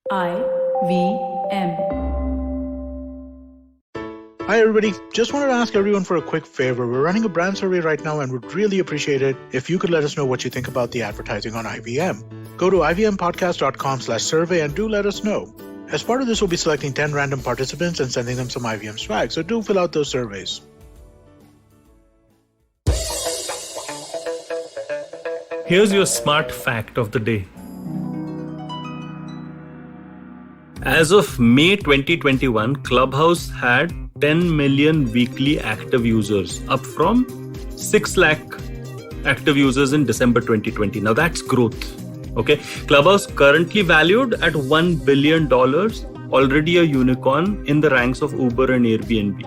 IVM. Hi, everybody. Just wanted to ask everyone for a quick favor. We're running a brand survey right now and would really appreciate it if you could let us know what you think about the advertising on IVM. Go to ivmpodcast.com/survey and do let us know. As part of this, we'll be selecting 10 random participants and sending them some IVM swag, so do fill out those surveys. Here's your smart fact of the day. As of May 2021, Clubhouse had 10 million weekly active users, up from 6 lakh active users in December 2020. Now that's growth. Okay, Clubhouse currently valued at $1 billion, already a unicorn in the ranks of Uber and Airbnb.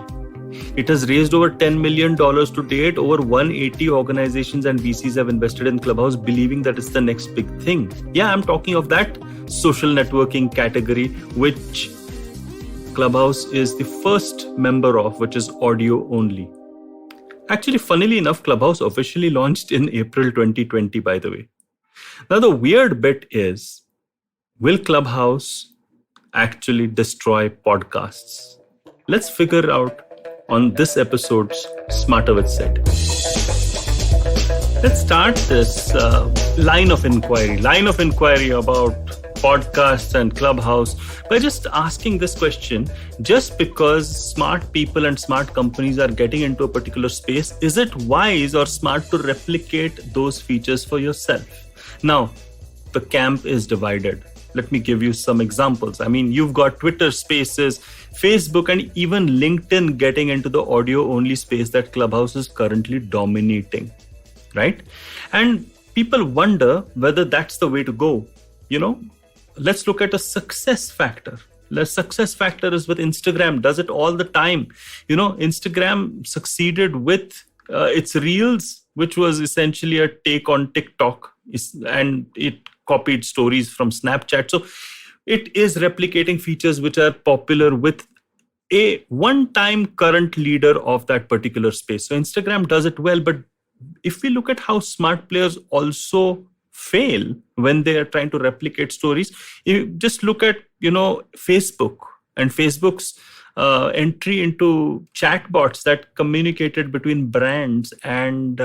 It has raised over $10 million to date. Over 180 organizations and VCs have invested in Clubhouse, believing that it's the next big thing. Yeah, I'm talking of that social networking category, which Clubhouse is the first member of, which is audio only. Actually, funnily enough, Clubhouse officially launched in April 2020, by the way. Now, the weird bit is, will Clubhouse actually destroy podcasts? Let's figure out on this episode's Smarter with Sid. Let's start this line of inquiry about podcasts and Clubhouse by just asking this question. Just because smart people and smart companies are getting into a particular space, is it wise or smart to replicate those features for yourself? Now, the camp is divided. Let me give you some examples. I mean, you've got Twitter Spaces, Facebook, and even LinkedIn getting into the audio-only space that Clubhouse is currently dominating, right? And people wonder whether that's the way to go. You know, let's look at a success factor. The success factor is with Instagram, does it all the time. You know, Instagram succeeded with its Reels, which was essentially a take on TikTok, and it copied stories from Snapchat. So it is replicating features which are popular with a one-time current leader of that particular space. So Instagram does it well, but if we look at how smart players also fail when they are trying to replicate stories, you just look at, Facebook and Facebook's entry into chatbots that communicated between brands and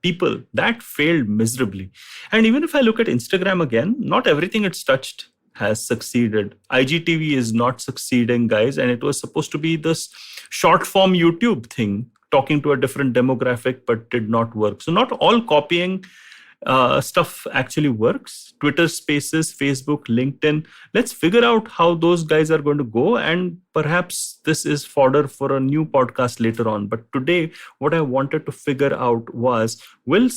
people. That failed miserably. And even if I look at Instagram again, not everything it's touched has succeeded. IGTV is not succeeding, guys, and it was supposed to be this short form YouTube thing, talking to a different demographic, but did not work. So not all copying stuff actually works. Twitter Spaces, Facebook, LinkedIn. Let's figure out how those guys are going to go, and perhaps this is fodder for a new podcast later on. But today, what I wanted to figure out was, will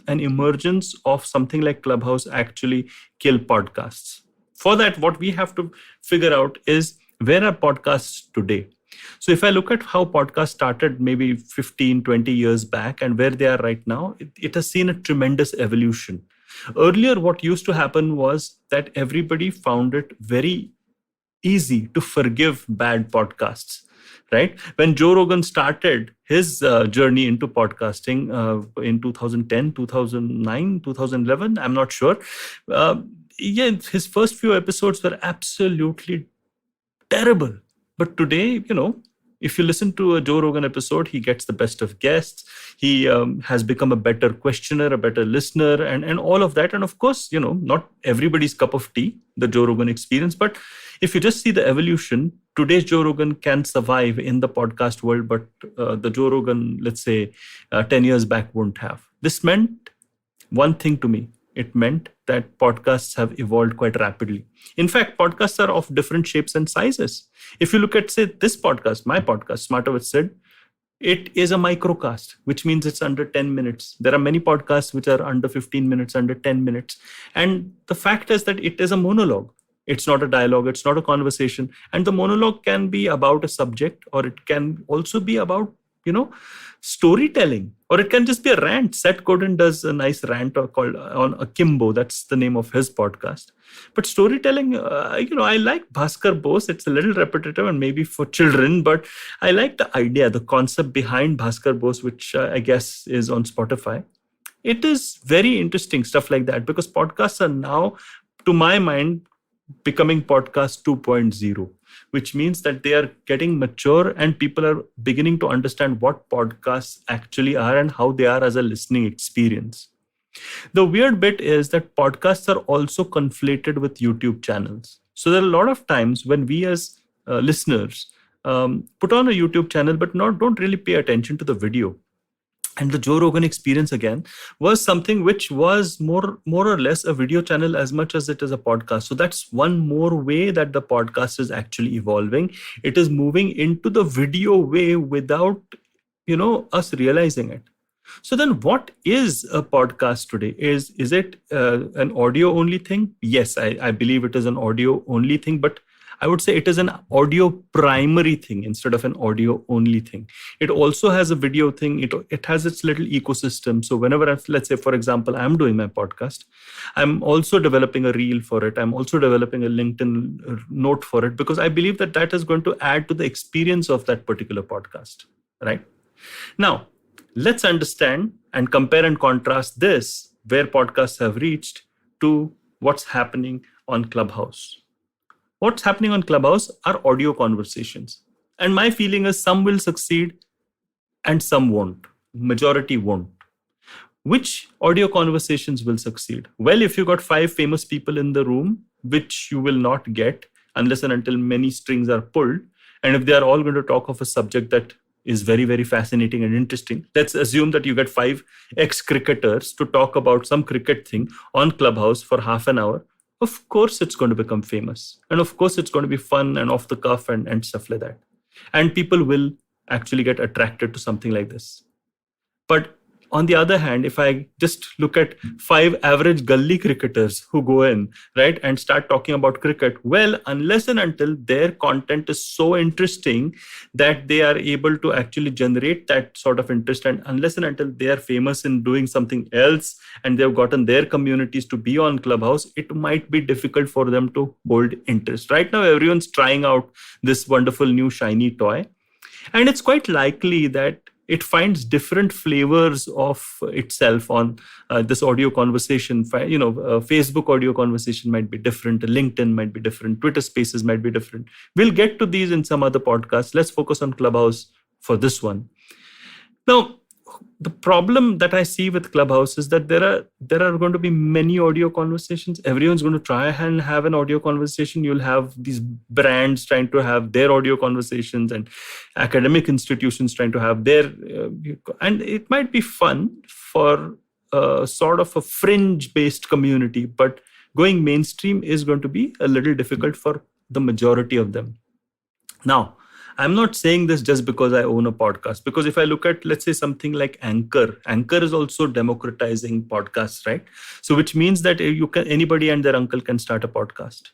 an emergence of something like Clubhouse actually kill podcasts? For that, what we have to figure out is, where are podcasts today? So if I look at how podcasts started maybe 15, 20 years back and where they are right now, it has seen a tremendous evolution. Earlier, what used to happen was that everybody found it very easy to forgive bad podcasts, right? When Joe Rogan started his journey into podcasting in 2010, 2009, 2011, I'm not sure. His first few episodes were absolutely terrible. But today, if you listen to a Joe Rogan episode, he gets the best of guests. He has become a better questioner, a better listener, and all of that. And of course, not everybody's cup of tea, the Joe Rogan experience. But if you just see the evolution, today's Joe Rogan can survive in the podcast world, but the Joe Rogan, let's say, 10 years back won't have. This meant one thing to me. It meant that podcasts have evolved quite rapidly. In fact, podcasts are of different shapes and sizes. If you look at, say, this podcast, my podcast, Smarter with Sid, it is a microcast, which means it's under 10 minutes. There are many podcasts which are under 15 minutes, under 10 minutes. And the fact is that it is a monologue. It's not a dialogue. It's not a conversation. And the monologue can be about a subject, or it can also be about, storytelling, or it can just be a rant. Seth Godin does a nice rant called on Akimbo. That's the name of his podcast. But storytelling, I like Bhaskar Bose. It's a little repetitive and maybe for children, but I like the idea, the concept behind Bhaskar Bose, which I guess is on Spotify. It is very interesting stuff like that, because podcasts are now, to my mind, becoming podcast 2.0, which means that they are getting mature and people are beginning to understand what podcasts actually are and how they are as a listening experience. The weird bit is that podcasts are also conflated with YouTube channels. So there are a lot of times when we as listeners put on a YouTube channel but don't really pay attention to the video. And the Joe Rogan Experience again was something which was more or less a video channel as much as it is a podcast. So that's one more way that the podcast is actually evolving. It is moving into the video way without us realizing it. So then what is a podcast today? Is it an audio only thing? Yes, I believe it is an audio only thing, but I would say it is an audio primary thing instead of an audio only thing. It also has a video thing. It has its little ecosystem. So whenever let's say, for example, I'm doing my podcast, I'm also developing a reel for it. I'm also developing a LinkedIn note for it because I believe that is going to add to the experience of that particular podcast, right? Now, let's understand and compare and contrast this, where podcasts have reached, to what's happening on Clubhouse. What's happening on Clubhouse are audio conversations. And my feeling is some will succeed and some won't. Majority won't. Which audio conversations will succeed? Well, if you got 5 famous people in the room, which you will not get unless and until many strings are pulled, and if they are all going to talk of a subject that is very, very fascinating and interesting, let's assume that you get 5 ex-cricketers to talk about some cricket thing on Clubhouse for half an hour. Of course, it's going to become famous. And of course, it's going to be fun and off the cuff and stuff like that. And people will actually get attracted to something like this. But on the other hand, if I just look at 5 average gully cricketers who go in, right, and start talking about cricket, well, unless and until their content is so interesting that they are able to actually generate that sort of interest, and unless and until they are famous in doing something else and they've gotten their communities to be on Clubhouse, it might be difficult for them to hold interest. Right now, everyone's trying out this wonderful new shiny toy. And it's quite likely that it finds different flavors of itself on this audio conversation. Facebook audio conversation might be different. LinkedIn might be different. Twitter Spaces might be different. We'll get to these in some other podcasts. Let's focus on Clubhouse for this one. Now, the problem that I see with Clubhouse is that there are going to be many audio conversations. Everyone's going to try and have an audio conversation. You'll have these brands trying to have their audio conversations and academic institutions trying to have their, and it might be fun for sort of a fringe-based community, but going mainstream is going to be a little difficult for the majority of them. Now, I'm not saying this just because I own a podcast, because if I look at, let's say, something like Anchor is also democratizing podcasts, right? So which means that anybody and their uncle can start a podcast.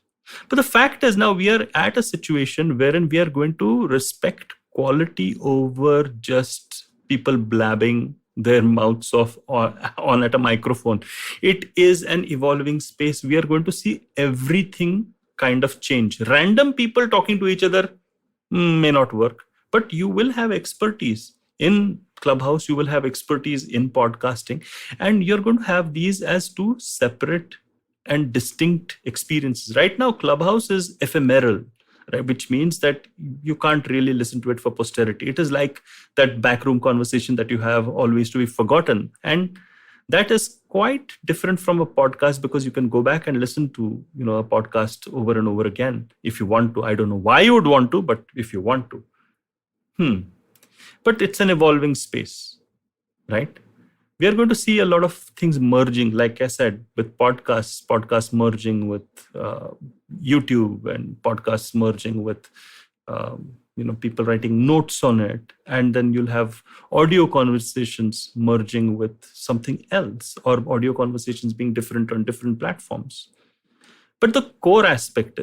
But the fact is now we are at a situation wherein we are going to respect quality over just people blabbing their mouths off on at a microphone. It is an evolving space. We are going to see everything kind of change. Random people talking to each other may not work, but you will have expertise in Clubhouse, you will have expertise in podcasting, and you're going to have these as 2 separate and distinct experiences. Right now, Clubhouse is ephemeral, right? Which means that you can't really listen to it for posterity. It is like that backroom conversation that you have always to be forgotten. And that is quite different from a podcast, because you can go back and listen to, a podcast over and over again if you want to. I don't know why you would want to, but if you want to. But it's an evolving space, right? We are going to see a lot of things merging, like I said, with podcasts merging with YouTube, and podcasts merging with people writing notes on it, and then you'll have audio conversations merging with something else, or audio conversations being different on different platforms. But the core aspect,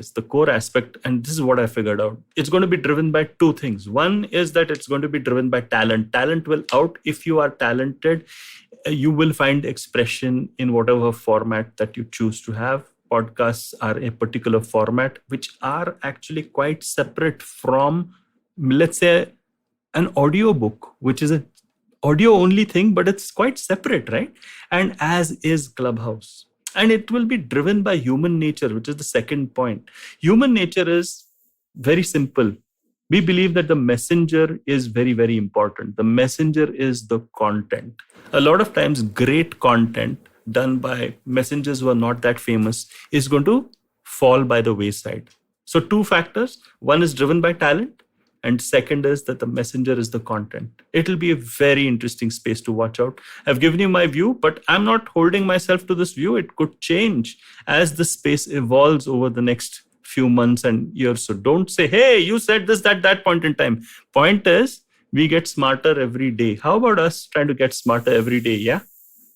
and this is what I figured out, it's going to be driven by 2 things. One is that it's going to be driven by talent. Talent will out. If you are talented, you will find expression in whatever format that you choose to have. Podcasts are a particular format which are actually quite separate from, let's say, an audiobook, which is an audio only thing, but it's quite separate, right? And as is Clubhouse. And it will be driven by human nature, which is the second point. Human nature is very simple. We believe that the messenger is very, very important. The messenger is the content. A lot of times, great content done by messengers who are not that famous is going to fall by the wayside. So, two factors. One is driven by talent, and second is that the messenger is the content. It'll be a very interesting space to watch out. I've given you my view, but I'm not holding myself to this view. It could change as the space evolves over the next few months and years. So don't say, hey, you said this at that point in time. Point is, we get smarter every day. How about us trying to get smarter every day? Yeah,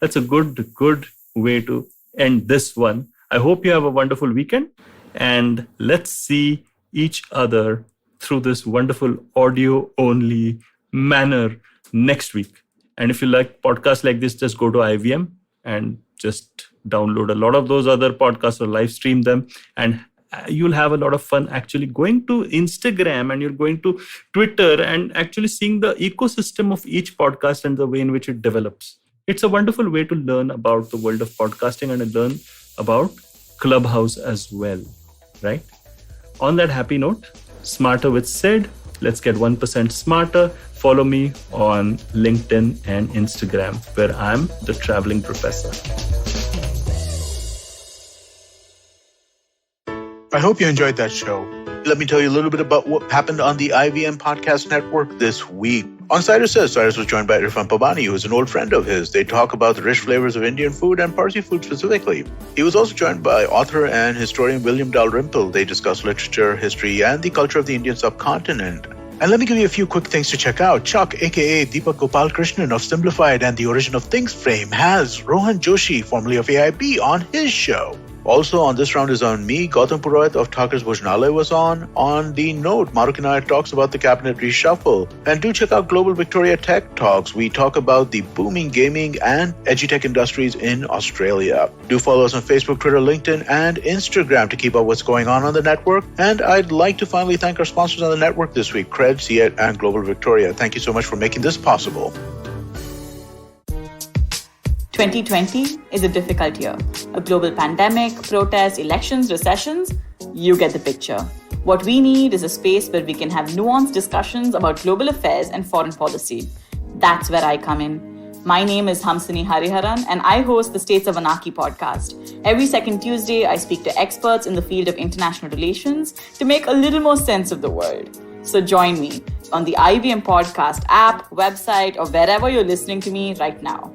that's a good way to end this one. I hope you have a wonderful weekend, and let's see each other through this wonderful audio only manner next week. And if you like podcasts like this, just go to IVM and just download a lot of those other podcasts or live stream them, and you'll have a lot of fun actually going to Instagram and you're going to Twitter and actually seeing the ecosystem of each podcast and the way in which it develops. It's a wonderful way to learn about the world of podcasting and learn about Clubhouse as well, right? On that happy note, Smarter with Sid. Let's get 1% smarter. Follow me on LinkedIn and Instagram, where I'm the traveling professor. I hope you enjoyed that show. Let me tell you a little bit about what happened on the IVM Podcast Network this week. On Cyrus Says, Cyrus was joined by Irfan Pabani, who is an old friend of his. They talk about the rich flavors of Indian food and Parsi food specifically. He was also joined by author and historian William Dalrymple. They discuss literature, history, and the culture of the Indian subcontinent. And let me give you a few quick things to check out. Chuck, aka Deepak Gopal Krishnan of Simplified and the Origin of Things fame, has Rohan Joshi, formerly of AIB, on his show. Also on this round is on me. Gautam Purohit of Thakur's Bhojnalaya was on. On the note, Maruk Inayat talks about the cabinet reshuffle. And do check out Global Victoria Tech Talks. We talk about the booming gaming and edutech industries in Australia. Do follow us on Facebook, Twitter, LinkedIn, and Instagram to keep up what's going on the network. And I'd like to finally thank our sponsors on the network this week, Cred, CET, and Global Victoria. Thank you so much for making this possible. 2020 is a difficult year. A global pandemic, protests, elections, recessions, you get the picture. What we need is a space where we can have nuanced discussions about global affairs and foreign policy. That's where I come in. My name is Hamsini Hariharan and I host the States of Anarchy podcast. Every second Tuesday, I speak to experts in the field of international relations to make a little more sense of the world. So join me on the IVM podcast app, website, or wherever you're listening to me right now.